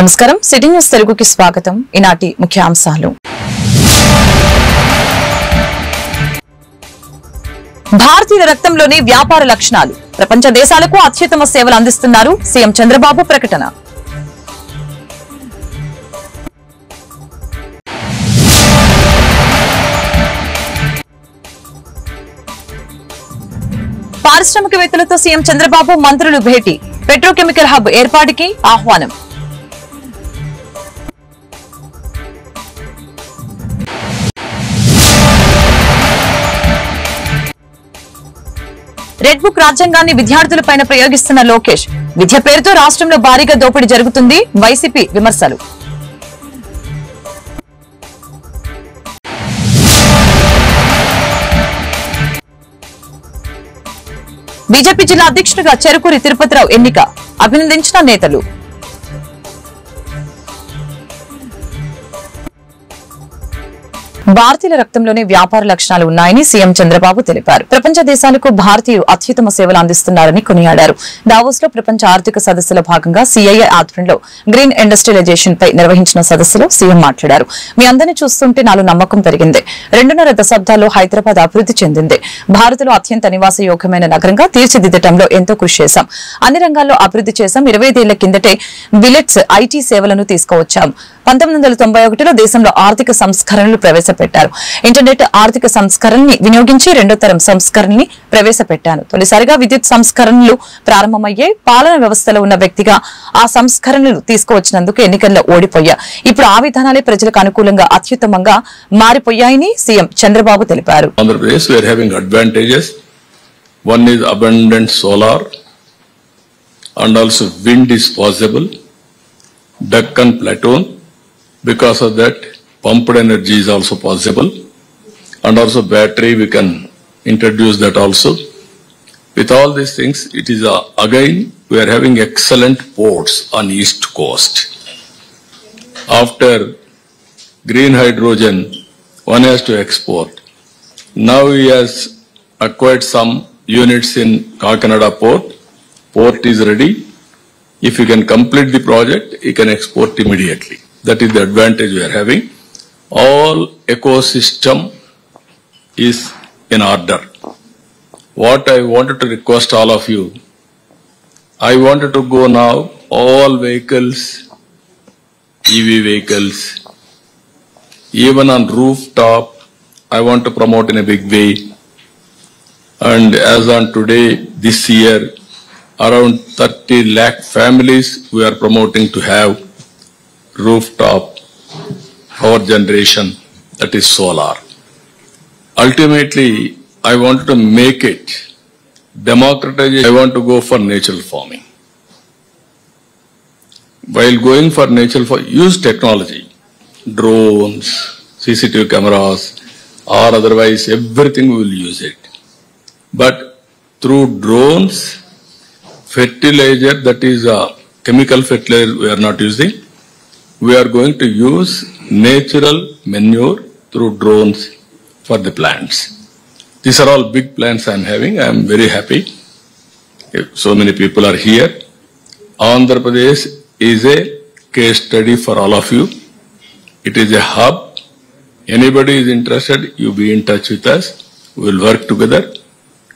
నమస్కారం city news తెలుగుకి స్వాగతం ఈనాటి ముఖ్యాంశాలు భారతీయ రక్తంలోని వ్యాపార లక్షణాలు ప్రపంచ దేశాలకు అత్యుత్తమ సేవలు అందిస్తున్నారు సీఎం చంద్రబాబు ప్రకటన పారిశ్రామికవేత్తలతో సీఎం చంద్రబాబు మంత్రులు భేటీ పెట్రోకెమికల్ హబ్ ఏర్పాటుకి ఆహ్వానం రెడ్ బుక్ రాజ్యాంగాన్ని విద్యార్థులపైన ప్రయోగిస్తున్న లోకేష్ విద్య పేరుతో రాష్ట్రంలో భారీగా దోపిడీ జరుగుతుంది వైసీపీ విమర్శలు బీజేపీ జిల్లా అధ్యక్షుడిగా చెరుకూరి తిరుపతిరావు ఎన్నిక అభినందించిన నేతలు భారతీయుల రక్తంలోనే వ్యాపార లక్షణాలు ఉన్నాయని సీఎం చంద్రబాబు తెలిపారు. ప్రపంచ దేశాలకు భారతీయులు అత్యుత్తమ సేవలు అందిస్తున్నారని కొనియాడారు. దావోస్ లో ప్రపంచ ఆర్థిక సదస్సులో భాగంగా సీఐఐ ఆధ్వర్యంలో గ్రీన్ ఇండస్ట్రియలైజేషన్ పై నిర్వహించిన సదస్సులో సీఎం మాట్లాడారు. మీ అందరినీ చూస్తుంటే నాలో నమ్మకం పెరిగింది. 2.5 దశాబ్దాల్లో హైదరాబాద్ అభివృద్ధి చెందింది. భారత్లో అత్యంత నివాసయోగ్యమైన నగరంగా తీర్చిదిద్దటంలో ఎంతో కృషి చేశాం. అన్ని రంగాల్లో అభివృద్ధి చేశాం. 25 ఏళ్ల కిందటే బిలెట్స్ ఐటీ సేవలను తీసుకువచ్చాం. 1991లో దేశంలో ఆర్థిక సంస్కరణలు ప్రవేశపెట్టారు. ఇంటర్నెట్ ఆర్థిక సంస్కరణని వినియోగించి 2వ తరం సంస్కరణని ప్రవేశపెట్టాను. తొలిసారిగా విద్యుత్ సంస్కరణలు ప్రారంభమయ్యే పాలన వ్యవస్థలో ఉన్న వ్యక్తిగా ఆ సంస్కరణలు తీసుకువచ్చినందుకు ఎన్నికల్లో ఓడిపోయా. ఇప్పుడు ఆ విధానాలే ప్రజలకు అనుకూలంగా అత్యుత్తమంగా మారిపోయాయని సీఎం చంద్రబాబు తెలిపారు. Andhra Pradesh we are having advantages. One is abundant solar and also wind is possible. Deccan Plateau, because of that pumped energy is also possible, and also battery we can introduce that also. With all these things, it is again we are having excellent ports on east coast. After green hydrogen, one has to export. Now he has acquired some units in Kakinada port. Port is ready. If you can complete the project, you can export immediately. That is the advantage we are having. All ecosystem is in order. What I wanted to request all of you, I wanted to go now, all vehicles, EV vehicles, even on rooftop, I want to promote in a big way. And as on today, this year, around 30 lakh families we are promoting to have rooftop power generation, that is solar. Ultimately, I wanted to make it democratized. I want to go for natural farming. While going for natural farming, use technology, drones, CCTV cameras, or otherwise everything we will use it. But through drones, fertilizer, that is a chemical fertilizer we are not using. We are going to use natural manure through drones for the plants. These are all big plans I am having. I am very happy. So many people are here. Andhra Pradesh is a case study for all of you. It is a hub. Anybody is interested, you be in touch with us. We will work together.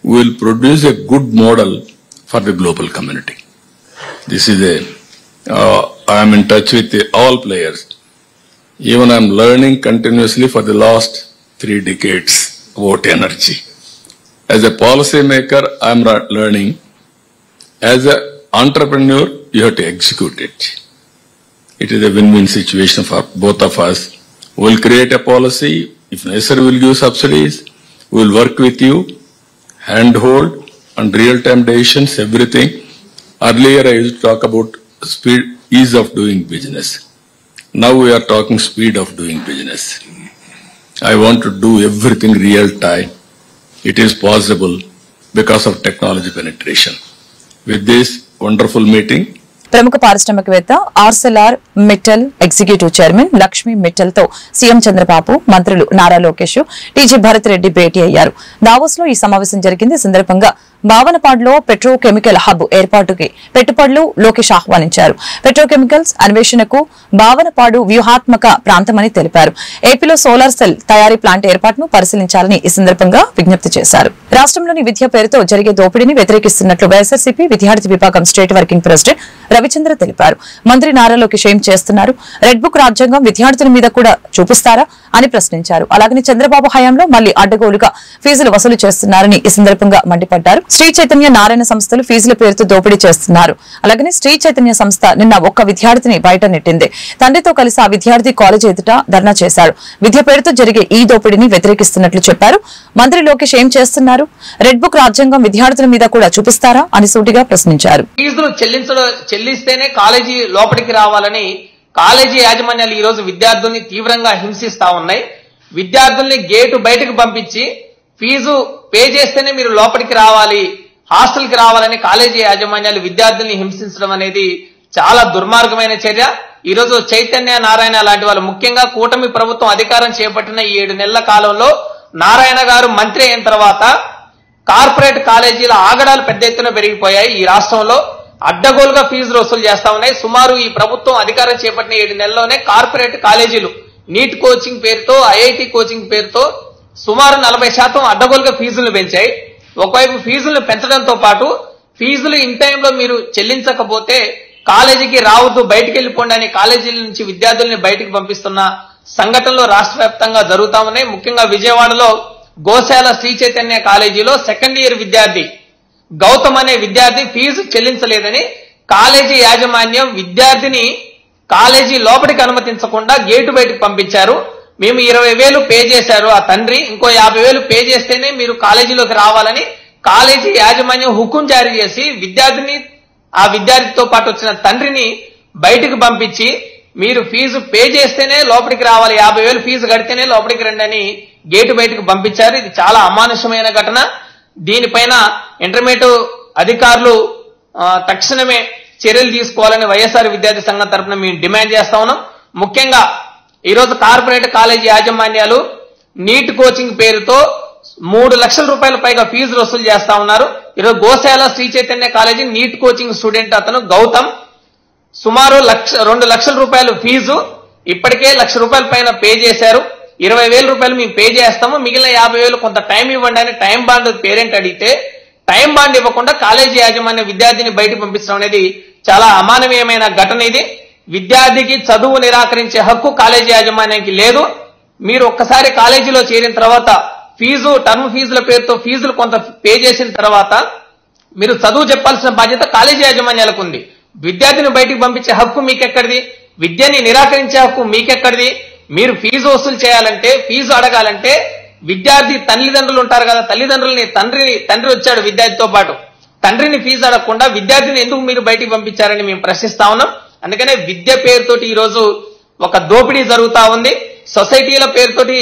We will produce a good model for the global community. This is I am in touch with all players. Even I am learning continuously for the last 3 decades about energy. As a policy maker, I am learning. As an entrepreneur, you have to execute it. It is a win-win situation for both of us. We will create a policy. If necessary, we will give subsidies. We will work with you, handhold, and real-time decisions, everything. Earlier, I used to talk about speed, ease of doing business. Now we are talking speed of doing business. I want to do everything real time. It is possible because of technology penetration. With this wonderful meeting, ప్రముఖ పారిశ్రామికవేత్త ఆర్సెల్ఆర్ Mittal executive chairman Lakshmi Mittal తో CM Chandrababu, మంత్రులు Nara Lokesh, TG Bharat Reddy భేటీ అయ్యారు. Davos లో ఈ సమావేశం జరిగింది. ఈ సందర్భంగా భావనపాడులో పెట్రోకెమికల్ హబ్ ఏర్పాటుకి పెట్టుబడులు లోకేష్ ఆహ్వానించారు. పెట్రోకెమికల్స్ అన్వేషణకు భావనపాడు వ్యూహాత్మక ప్రాంతమని తెలిపారు. ఏపీలో సోలార్ సెల్ తయారీ ప్లాంట్ ఏర్పాటును పరిశీలించాలని ఈ సందర్భంగా విజ్ఞప్తి చేశారు. రాష్ట్రంలోని విద్య పేరుతో జరిగే దోపిడీని వ్యతిరేకిస్తున్నట్లు వైఎస్ఆర్సీపీ విద్యార్థి విభాగం స్టేట్ వర్కింగ్ ప్రెసిడెంట్ రవిచంద్ర తెలిపారు. మంత్రి నారా లోకేష్ ఏం చేస్తున్నారు? రెడ్ బుక్ రాజ్యాంగం విద్యార్థుల మీద కూడా చూపిస్తారా అని ప్రశ్నించారు. అలాగని చంద్రబాబు హయాంలో మళ్లీ అడ్డగోలుగా ఫీజులు వసూలు చేస్తున్నారని ఈ సందర్భంగా మండిపడ్డారు. శ్రీ చైతన్య నారాయణ సంస్థలు ఫీజుల పేరుతో దోపిడీ చేస్తున్నారు. అలాగని శ్రీ చైతన్య సంస్థ నిన్న ఒక్క విద్యార్థిని బయట నెట్టింది. తండ్రితో కలిసి ఆ విద్యార్థి కాలేజీ ఎదుట ధర్నా చేశారు. విద్య పేరుతో జరిగే ఈ దోపిడీని వ్యతిరేకిస్తున్నట్లు చెప్పారు. మంత్రి లోకేష్ ఏం చేస్తున్నారు? రెడ్ బుక్ రాజ్యాంగం విద్యార్థుల మీద కూడా చూపిస్తారా అని సూటిగా ప్రశ్నించారు. ఫీజులు చెల్లిస్తేనే కాలేజీ లోపలికి రావాలని కాలేజీ యాజమాన్యాలు ఈ రోజు విద్యార్థుల్ని తీవ్రంగా హింసిస్తా ఉన్నాయి. విద్యార్థుల్ని గేటు బయటకు పంపించి ఫీజు పే చేస్తేనే మీరు లోపలికి రావాలి, హాస్టల్కి రావాలని కాలేజీ యాజమాన్యాలు విద్యార్థుల్ని హింసించడం అనేది చాలా దుర్మార్గమైన చర్య. ఈ రోజు చైతన్య నారాయణ లాంటి వాళ్ళు, ముఖ్యంగా కూటమి ప్రభుత్వం అధికారం చేపట్టిన ఈ 7 నెలల కాలంలో నారాయణ గారు మంత్రి అయిన తర్వాత కార్పొరేట్ కాలేజీల ఆగడాలు పెద్ద ఎత్తున పెరిగిపోయాయి. ఈ రాష్ట్రంలో అడ్డగోలుగా ఫీజులు వసూలు చేస్తా ఉన్నాయి. సుమారు ఈ ప్రభుత్వం అధికారం చేపట్టిన 7 నెలల్లోనే కార్పొరేట్ కాలేజీలు నీట్ కోచింగ్ పేరుతో, ఐఐటి కోచింగ్ పేరుతో సుమారు 40% అడ్డగోలుగా ఫీజులు పెంచాయి. ఒకవైపు ఫీజులను పెంచడంతో పాటు ఫీజులు ఇన్ టైంలో మీరు చెల్లించకపోతే కాలేజీకి రావద్దు, బయటికి వెళ్లిపోండి అని కాలేజీల నుంచి విద్యార్థుల్ని బయటికి పంపిస్తున్న సంఘటనలు రాష్ట్ర వ్యాప్తంగా జరుగుతా ఉన్నాయి. ముఖ్యంగా విజయవాడలో గోశాల శ్రీ చైతన్య కాలేజీలో సెకండ్ ఇయర్ విద్యార్థి గౌతమ్ అనే విద్యార్థి ఫీజు చెల్లించలేదని కాలేజీ యాజమాన్యం విద్యార్థిని కాలేజీ లోపలికి అనుమతించకుండా గేటు బయటకు పంపించారు. మేము 20,000 పే చేశారు ఆ తండ్రి, ఇంకో 50,000 పే చేస్తేనే మీరు కాలేజీలోకి రావాలని కాలేజీ యాజమాన్యం హుకుం జారీ చేసి విద్యార్థిని, ఆ విద్యార్థితో పాటు వచ్చిన తండ్రిని బయటకు పంపించి మీరు ఫీజు పే చేస్తేనే లోపలికి రావాలి, 50,000 ఫీజు కడితేనే లోపలికి రండి అని గేటు బయటకు పంపించారు. ఇది చాలా అమానుషమైన ఘటన. దీనిపైన ఇంటర్మీడియట్ అధికారులు తక్షణమే చర్యలు తీసుకోవాలని వైఎస్ఆర్ విద్యార్థి సంఘం తరఫున మేము డిమాండ్ చేస్తా ఉన్నాం. ముఖ్యంగా ఈరోజు కార్పొరేట్ కాలేజీ యాజమాన్యాలు నీట్ కోచింగ్ పేరుతో 3 లక్షల రూపాయల పైగా ఫీజులు వసూలు చేస్తా ఉన్నారు. ఈరోజు Goshala Sri Chaitanya college NEET coaching student అతను గౌతమ్ సుమారు 2 లక్షల రూపాయలు ఫీజు, ఇప్పటికే 1 లక్ష రూపాయల పైన పే చేశారు. 20,000 రూపాయలు మేము పే చేస్తాము, మిగిలిన 50,000 కొంత టైం ఇవ్వండి అని టైం బాండ్ పేరెంట్ అడిగితే టైం బాండ్ ఇవ్వకుండా కాలేజీ యాజమాన్య విద్యార్థిని బయటకు పంపించడం అనేది చాలా అమానవీయమైన ఘటన. ఇది విద్యార్థికి చదువు నిరాకరించే హక్కు కాలేజీ యాజమాన్యానికి లేదు. మీరు ఒక్కసారి కాలేజీలో చేరిన తర్వాత ఫీజు, టర్మ్ ఫీజుల పేరుతో ఫీజులు కొంత పే చేసిన తర్వాత మీరు చదువు చెప్పాల్సిన బాధ్యత కాలేజీ యాజమాన్యాలకు ఉంది. విద్యార్థిని బయటికి పంపించే హక్కు మీకెక్కడిది? విద్యని నిరాకరించే హక్కు మీకెక్కడిది? మీరు ఫీజు వసూలు చేయాలంటే, ఫీజు అడగాలంటే విద్యార్థి తల్లిదండ్రులు ఉంటారు కదా, తల్లిదండ్రులని తండ్రి వచ్చాడు విద్యార్థితో పాటు, తండ్రిని ఫీజు అడగకుండా విద్యార్థిని ఎందుకు మీరు బయటికి పంపించారని మేము ప్రశ్నిస్తా ఉన్నాం. అందుకనే విద్య పేరుతోటి ఈ రోజు ఒక దోపిడీ జరుగుతా ఉంది. సొసైటీల పేరుతోటి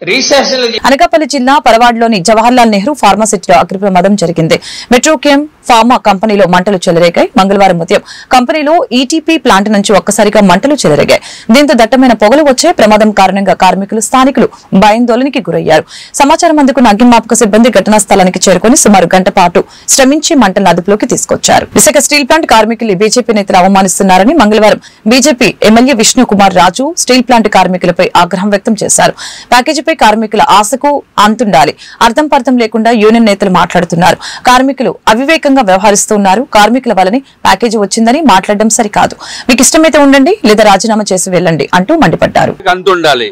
రిజిస్ట్రేషన్లు. అనకాపల్లి జిల్లా పరవాడలోని జవహర్లాల్ నెహ్రూ ఫార్మాసిటీలో అగ్ని ప్రమాదం జరిగింది. మెట్రోకెమ్ ఫార్మా కంపెనీలో మంటలు చెలరేగాయి. మంగళవారం ఉదయం కంపెనీలో ఈటీపీ ప్లాంట్ నుంచి ఒక్కసారిగా మంటలు చెలరేగాయి. దీంతో దట్టమైన పొగలు వచ్చే ప్రమాదం కారణంగా కార్మికులు, స్థానికులు భయాందోళనకి గురయ్యారు. సమాచారం అందుకున్న అగ్నిమాపక సిబ్బంది ఘటనా స్థలానికి చేరుకుని సుమారు గంట పాటు శ్రమించి మంటలను అదుపులోకి తీసుకొచ్చారు. విశాఖ స్టీల్ ప్లాంట్ కార్మికులు బీజేపీ నేతలు అవమానిస్తున్నారని మంగళవారం BJP MLA Vishnu Kumar Raju steel plant కార్మికులపై ఆగ్రహం వ్యక్తం చేశారు. ప్యాకేజీపై కార్మికుల ఆశకు అంతుండాలి, అర్థం పర్థం లేకుండా యూనియన్ నేతలు మాట్లాడుతున్నారు. కార్మికులు అవివేకంగా వ్యవహరిస్తున్నారు. కార్మికుల వలని ప్యాకేజీ వచ్చిందని మాట్లాడడం సరికాదు. మీకు ఇష్టమైతే ఉండండి, లేదా రాజీనామా చేసి వెళ్ళండి అంటూ మండిపడ్డారు. అంతుండాలి,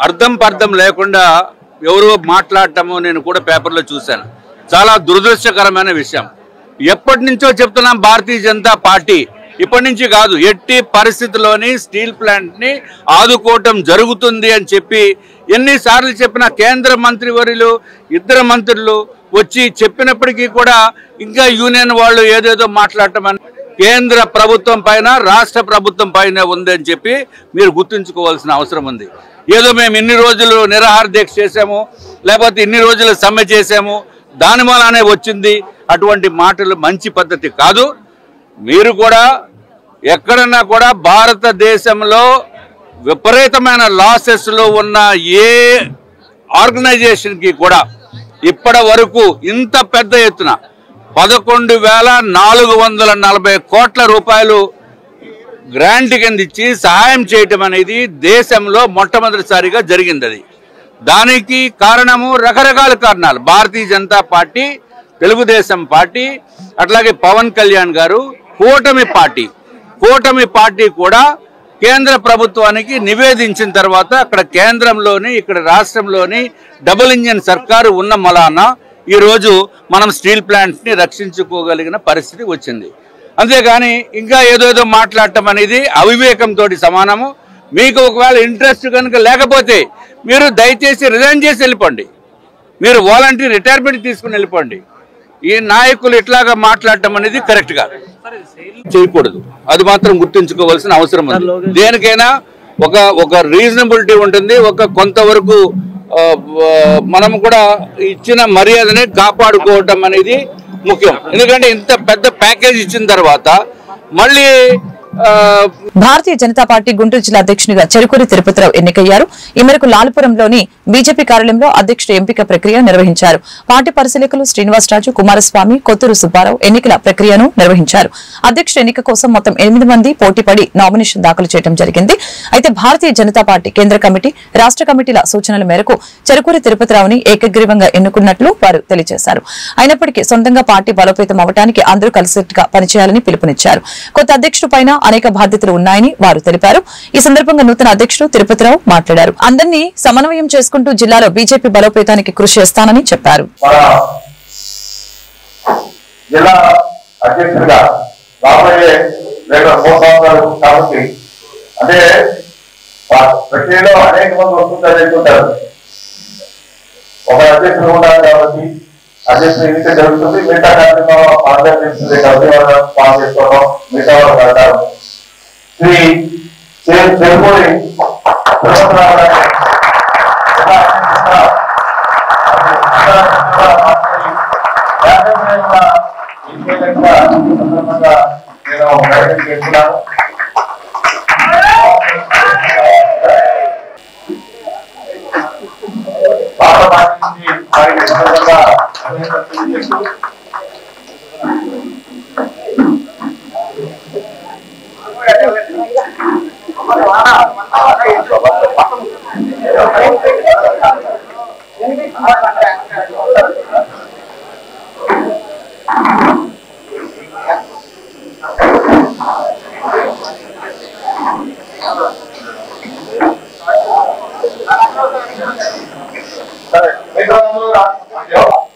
అర్థం పర్థం లేకుండా ఎవరో మాట్లాడటము నేను కూడా పేపర్లో చూశాను. చాలా దురదృష్టకరమైన విషయం. ఎప్పటి నుంచో చెప్తున్నాం, భారతీయ జనతా పార్టీ ఇప్పటి నుంచి కాదు, ఎట్టి పరిస్థితుల్లోని స్టీల్ ప్లాంట్ ని ఆదుకోవటం జరుగుతుంది అని చెప్పి ఎన్నిసార్లు చెప్పిన కేంద్ర మంత్రివర్యులు, 2 మంత్రులు వచ్చి చెప్పినప్పటికీ కూడా ఇంకా యూనియన్ వాళ్ళు ఏదేదో మాట్లాడటం కేంద్ర ప్రభుత్వం పైన, రాష్ట్ర ప్రభుత్వం పైన ఉందని చెప్పి మీరు గుర్తుంచుకోవాల్సిన అవసరం ఉంది. ఏదో మేము ఇన్ని రోజులు నిరాహార దీక్ష చేసాము, లేకపోతే ఇన్ని రోజులు సమ్మె చేసాము, దాని వల్లనే వచ్చింది, అటువంటి మాటలు మంచి పద్ధతి కాదు. మీరు కూడా ఎక్కడన్నా కూడా భారతదేశంలో విపరీతమైన లాసెస్లో ఉన్న ఏ ఆర్గనైజేషన్కి కూడా ఇప్పటి వరకు ఇంత పెద్ద ఎత్తున 11,440 కోట్ల రూపాయలు గ్రాంట్ కింద ఇచ్చి సహాయం చేయటం అనేది దేశంలో మొట్టమొదటిసారిగా జరిగింది. అది దానికి కారణము రకరకాల కారణాలు. భారతీయ జనతా పార్టీ, తెలుగుదేశం పార్టీ, అట్లాగే పవన్ కళ్యాణ్ గారు, కూటమి పార్టీ కూడా కేంద్ర ప్రభుత్వానికి నివేదించిన తర్వాత అక్కడ కేంద్రంలోని ఇక్కడ రాష్ట్రంలోని డబుల్ ఇంజిన్ సర్కారు ఉన్న మలానా ఈరోజు మనం స్టీల్ ప్లాంట్ని రక్షించుకోగలిగిన పరిస్థితి వచ్చింది. అంతేగాని ఇంకా ఏదోదో మాట్లాడటం అనేది అవివేకంతో సమానము. మీకు ఒకవేళ ఇంట్రెస్ట్ కనుక లేకపోతే మీరు దయచేసి రిజైన్ చేసి వెళ్ళిపోండి. మీరు వాలంటీర్ రిటైర్మెంట్ తీసుకుని వెళ్ళిపోండి. ఈ నాయకులు ఇట్లాగా మాట్లాడటం అనేది కరెక్ట్ కాదు, చేయకూడదు. అది మాత్రం గుర్తుంచుకోవాల్సిన అవసరం ఉంది. దేనికైనా ఒక రీజనబిలిటీ ఉంటుంది. కొంతవరకు మనం కూడా ఇచ్చిన మర్యాదనే కాపాడుకోవటం అనేది ముఖ్యం. ఎందుకంటే ఇంత పెద్ద ప్యాకేజ్ ఇచ్చిన తర్వాత మళ్ళీ భారతీయ జనతా పార్టీ గుంటూరు జిల్లా అధ్యక్షునిగా చెరుకూరి తిరుపతిరావు ఎన్నికయ్యారు. ఈ మేరకు లాల్పురంలోని బీజేపీ కార్యాలయంలో అధ్యక్షుడి ఎంపిక ప్రక్రియ నిర్వహించారు. పార్టీ పరిశీలకులు శ్రీనివాసరాజు, కుమారస్వామి, కొత్తూరు సుబ్బారావు ఎన్నికల ప్రక్రియను నిర్వహించారు. అధ్యక్షుడి ఎన్నిక కోసం మొత్తం 8 మంది పోటీపడి నామినేషన్ దాఖలు చేయడం జరిగింది. అయితే భారతీయ జనతా పార్టీ కేంద్ర కమిటీ, రాష్ట్ర కమిటీల సూచనల మేరకు చెరుకూరి తిరుపతిరావుని ఏకగ్రీవంగా ఎన్నుకున్నట్లు వారు తెలియజేశారు. అయినప్పటికీ సొంతంగా పార్టీ బలోపేతం అవడానికి అందరూ కలిసిగా పనిచేయాలని పిలుపునిచ్చారు. కొత్త అధ్యక్షుడు పైన అనేక బాధ్యతలు ఉన్నాయని వారు తెలిపారు. ఈ సందర్భంగా నూతన అధ్యక్షుడు తిరుపతిరావు మాట్లాడారు. అందరినీ సమన్వయం చేసుకుంటూ జిల్లాలో బీజేపీ బలోపేతానికి కృషి చేస్తానని చెప్పారు. జిల్లా అధ్యక్షుడిగా రాబోయే 2 సంవత్సరాలు కాబట్టి అంటే ప్రక్రియలో అనేక మంది వస్తుంటారు. ఒక అధ్యక్షుడు ఉండాలి కాబట్టి అధ్యక్షుడు ఎన్నిక జరుగుతుంది. మిగతా కార్యక్రమం ఆంధ్రప్రదేశ్ కాబట్టి పాస్ చేసుకోవడం మిగతా వాళ్ళు కడతారు. శ్రీ చెరుకూరి తిరుపతిరావు సందర్భంగా నేను ప్రయత్నం చేస్తున్నాను. భారత పార్టీ నుంచి వారికి సందర్భంగా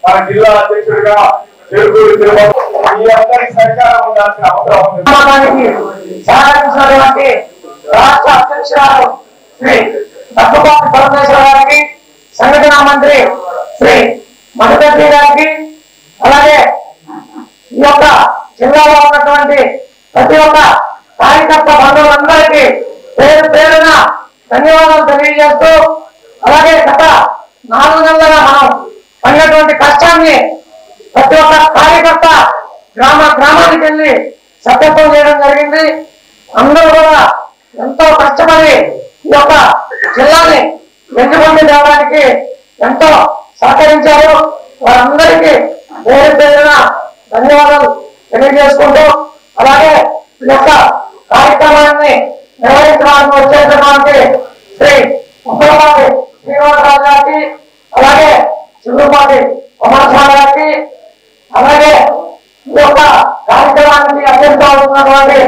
మన జిల్లా అధ్యక్షుడిగా చెరుకూరి తిరుపతి మీ అందరికి సహకారం ఉండాల్సిన అవసరం ఉంది. సహకరించినటువంటి రాష్ట్ర అధ్యక్షురాలు శ్రీ తక్కుపాటి పరమేశ్వర గారికి, సంఘటన మంత్రి శ్రీ మధుకర్జీ గారికి, అలాగే ఈ యొక్క జిల్లాలో ఉన్నటువంటి ప్రతి ఒక్క కార్యకర్త బంధువులందరికీ పేరు పేరున ధన్యవాదాలు తెలియజేస్తూ, అలాగే గత 4 నెలలుగా మనం పడినటువంటి కష్టాన్ని ప్రతి ఒక్క కార్యకర్త గ్రామానికి వెళ్ళి సత్యత్వం చేయడం జరిగింది. అందరూ కూడా ఎంతో కష్టపడి ఈ యొక్క జిల్లాని వెంటబడి తేవడానికి ఎంతో సహకరించారు. వారందరికీ పేరు పేరున ధన్యవాదాలు తెలియజేసుకుంటూ, అలాగే ఈ యొక్క కార్యక్రమాన్ని నిర్వహించడానికి వచ్చేటటువంటి శ్రీ ఉప్పలపాటి శ్రీనివాసరావు గారికి, అలాగే చిరుపాటి కుమారస్వామి గారికి, అలాగే ఈ యొక్క కార్యక్రమానికి అధ్యక్షత అవుతున్నటువంటి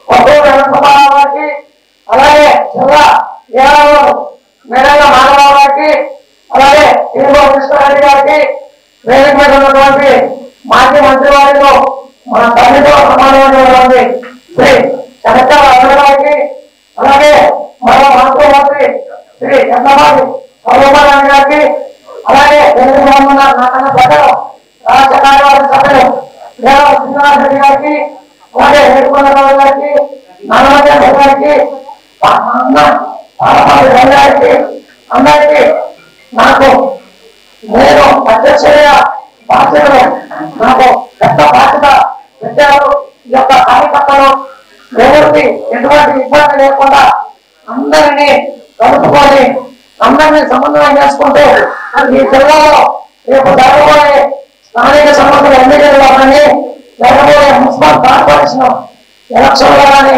కొత్తూరు వెంకటరావు గారికి, అలాగే జిల్లా ఏడాది మేడల మాధవరావు గారికి, అలాగే తిరుమల కృష్ణారెడ్డి గారికి, వేదిక మీద ఉన్నటువంటి మాజీ మంత్రి వారిలో మన తల్లితో సమానమైనటువంటి శ్రీ చంద్రబాబు నాయుడు గారికి, అలాగే మరో రాష్ట్ర మంత్రి శ్రీ చంద్రబాబు నాయుడు గారికి, అలాగే తెలుగు నాకన్న ప్రకారం రాష్ట్ర కార్యవర్గ సభ్యులు శ్రీనివాసరెడ్డి గారికి, అలాగే వేడుకొండరావు గారికి, నారాయణ గారికి, గారికి అందరికీ నాకు నేను అధ్యక్షుడిగా బాధ్యతలు నాకు పెద్ద బాధ్యత పెట్టారు. ఈ యొక్క కార్యకర్తలు ఎవరికి ఎటువంటి ఇబ్బంది లేకుండా అందరినీ కలుపుకొని అందరినీ సమన్వయం చేసుకుంటూ ఈ జిల్లాలో రేపు జరగబోయే స్థానిక సంస్థల ఎన్నికల్లో కానీ జరగబోయే మున్సిపల్ కార్పొరేషన్ ఎలక్షన్లో కానీ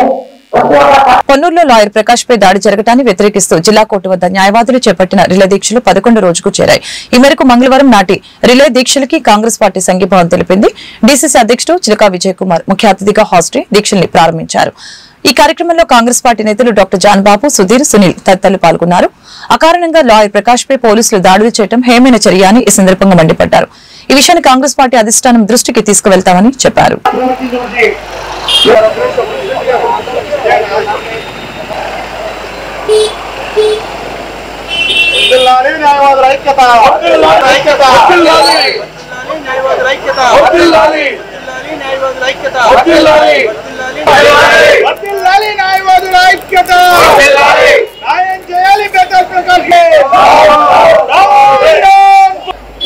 పొన్నూరులో లాయర్ ప్రకాష్ పై దాడి జరగటాన్ని వ్యతిరేకిస్తూ జిల్లా కోర్టు వద్ద న్యాయవాదులు చేపట్టిన రిలే దీక్షలు 11 రోజుకు చేరాయి. ఈ మేరకు మంగళవారం నాటి రిలే దీక్షలకి కాంగ్రెస్ పార్టీ సంఘీభావం తెలిపింది. డీసీసీ అధ్యక్షుడు చిలకా విజయ్ కుమార్ ముఖ్య అతిథిగా హాజరై దీక్షల్ని ప్రారంభించారు. ఈ కార్యక్రమంలో కాంగ్రెస్ పార్టీ నేతలు డాక్టర్ జాన్బాబు, సుధీర్, సునీల్ తదితరులు పాల్గొన్నారు. అకారణంగా లాయర్ ప్రకాష్ పై పోలీసులు దాడులు చేయడం హేమైన చర్య అని ఈ సందర్భంగా మండిపడ్డారు. ఈ విషయాన్ని కాంగ్రెస్ పార్టీ అధిష్టానం దృష్టికి తీసుకువెళ్తామని చెప్పారు.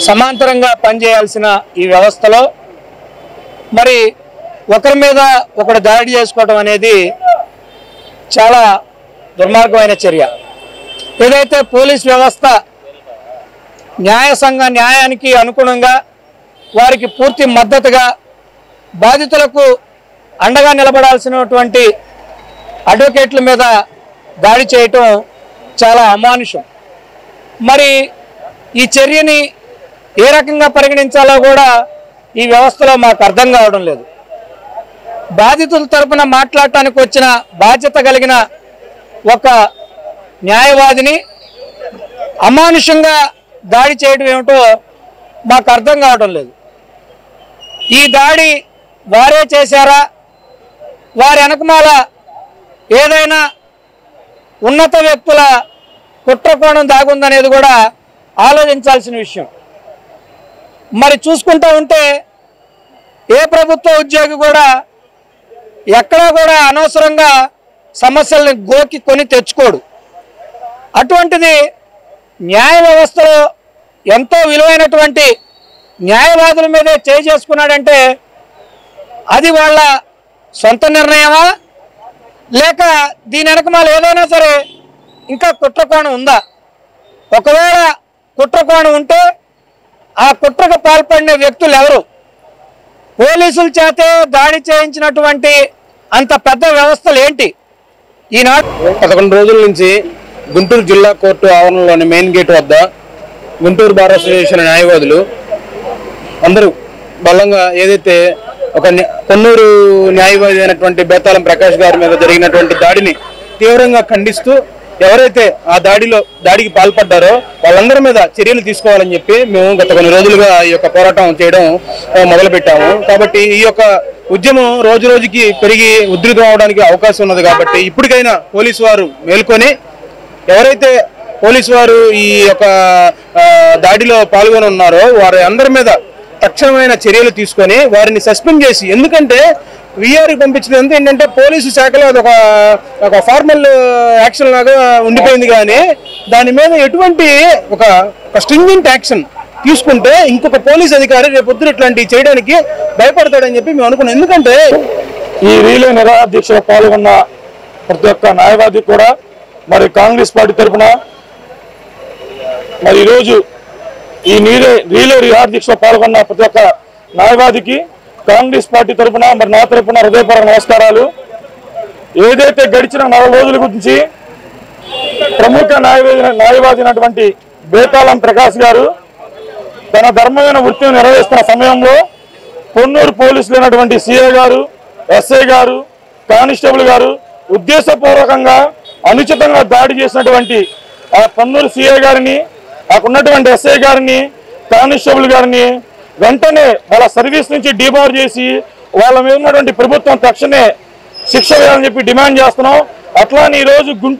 సమాంతరంగా పనిచేయాల్సిన ఈ వ్యవస్థలో మరి ఒకరి మీద ఒకరు దాడి చేసుకోవడం అనేది చాలా దుర్మార్గమైన చర్య. ఏదైతే పోలీస్ వ్యవస్థ న్యాయానికి అనుగుణంగా వారికి పూర్తి మద్దతుగా బాధితులకు అండగా నిలబడాల్సినటువంటి అడ్వకేట్ల మీద దాడి చేయటం చాలా అమానుషం. మరి ఈ చర్యని ఏ రకంగా పరిగణించాలో కూడా ఈ వ్యవస్థలో మాకు అర్థం కావడం లేదు. బాధితుల తరపున మాట్లాడటానికి వచ్చిన బాధ్యత కలిగిన ఒక న్యాయవాదిని అమానుషంగా దాడి చేయడం ఏమిటో మాకు అర్థం కావడం లేదు. ఈ దాడి వారే చేశారా, వారి వెనకమాల ఏదైనా ఉన్నత వ్యక్తుల కుట్రకోణం దాగుందనేది కూడా ఆలోచించాల్సిన విషయం. మరి చూసుకుంటూ ఉంటే ఏ ప్రభుత్వ ఉద్యోగి కూడా ఎక్కడా కూడా అనవసరంగా సమస్యల్ని గోకి కొని తెచ్చుకోడు. అటువంటిది న్యాయ వ్యవస్థలో ఎంతో విలువైనటువంటి న్యాయవాదుల మీదే చేసుకున్నాడంటే అది వాళ్ళ సొంత నిర్ణయమా, లేక దీని వెనకమాల ఏదైనా సరే ఇంకా కుట్రకోణం ఉందా? ఒకవేళ కుట్రకోణం ఉంటే ఆ కుట్రకు పాల్పడిన వ్యక్తులు ఎవరు? పోలీసుల చేతే దాడి చేయించినటువంటి అంత పెద్ద వ్యవస్థలు ఏంటి? ఈనాడు 11 రోజుల నుంచి గుంటూరు జిల్లా కోర్టు ఆవరణలోని మెయిన్ గేట్ వద్ద గుంటూరు బార్ అసోసియేషన్ న్యాయవాదులు అందరూ బలంగా ఏదైతే ఒక కొన్నూరు న్యాయవాది అయినటువంటి బేతాళం ప్రకాష్ గారి మీద జరిగినటువంటి దాడిని తీవ్రంగా ఖండిస్తూ ఎవరైతే ఆ దాడికి పాల్పడ్డారో వాళ్ళందరి మీద చర్యలు తీసుకోవాలని చెప్పి మేము గత కొన్ని రోజులుగా ఈ యొక్క పోరాటం చేయడం మొదలుపెట్టాము. కాబట్టి ఈ యొక్క ఉద్యమం రోజు రోజుకి పెరిగి ఉధృతం అవడానికి అవకాశం ఉన్నది. కాబట్టి ఇప్పటికైనా పోలీసు వారు మేల్కొని ఎవరైతే పోలీసు వారు ఈ యొక్క దాడిలో పాల్గొని ఉన్నారో వారి అందరి మీద తక్షణమైన చర్యలు తీసుకొని వారిని సస్పెండ్ చేసి, ఎందుకంటే వీఆర్కి పంపించినందుకు ఏంటంటే పోలీసు శాఖలో అది ఒక ఫార్మల్ యాక్షన్ లాగా ఉండిపోయింది. కానీ దాని మీద ఎటువంటి ఒక స్ట్రింజెంట్ యాక్షన్ తీసుకుంటే ఇంకొక పోలీస్ అధికారి రేపొద్దున ఇట్లాంటివి చేయడానికి భయపడతాడని చెప్పి మేము అనుకున్నాం. ఎందుకంటే ఈ రీలే నిరాహార దీక్షలో పాల్గొన్న ప్రతి ఒక్క న్యాయవాది కూడా మరి కాంగ్రెస్ పార్టీ తరఫున మరి ఈరోజు ఈ రీలే నిరాహార దీక్షలో పాల్గొన్న ప్రతి ఒక్క న్యాయవాదికి కాంగ్రెస్ పార్టీ తరఫున మరి నా తరఫున హృదయపూర్వక నమస్కారాలు. ఏదైతే గడిచిన 4 రోజుల గురించి ప్రముఖ న్యాయవాది అయినటువంటి బేతాళం ప్రకాష్ గారు తన ధర్మమైన వృత్తిని నిర్వహిస్తున్న సమయంలో కొన్నూరు పోలీసులు అయినటువంటి సిఐ గారు, ఎస్ఐ గారు, కానిస్టేబుల్ గారు ఉద్దేశపూర్వకంగా అనుచితంగా దాడి చేసినటువంటి ఆ కొన్నూరు సిఐ గారిని, అక్కడున్నటువంటి ఎస్ఐ గారిని, కానిస్టేబుల్ గారిని వెంటనే వాళ్ళ సర్వీస్ నుంచి డిబార్ చేసి వాళ్ళ మీద ఉన్నటువంటి ప్రభుత్వం తక్షణమే శిక్ష వేయాలని చెప్పి డిమాండ్ చేస్తున్నాం. అట్లానే ఈరోజు గుంటూరు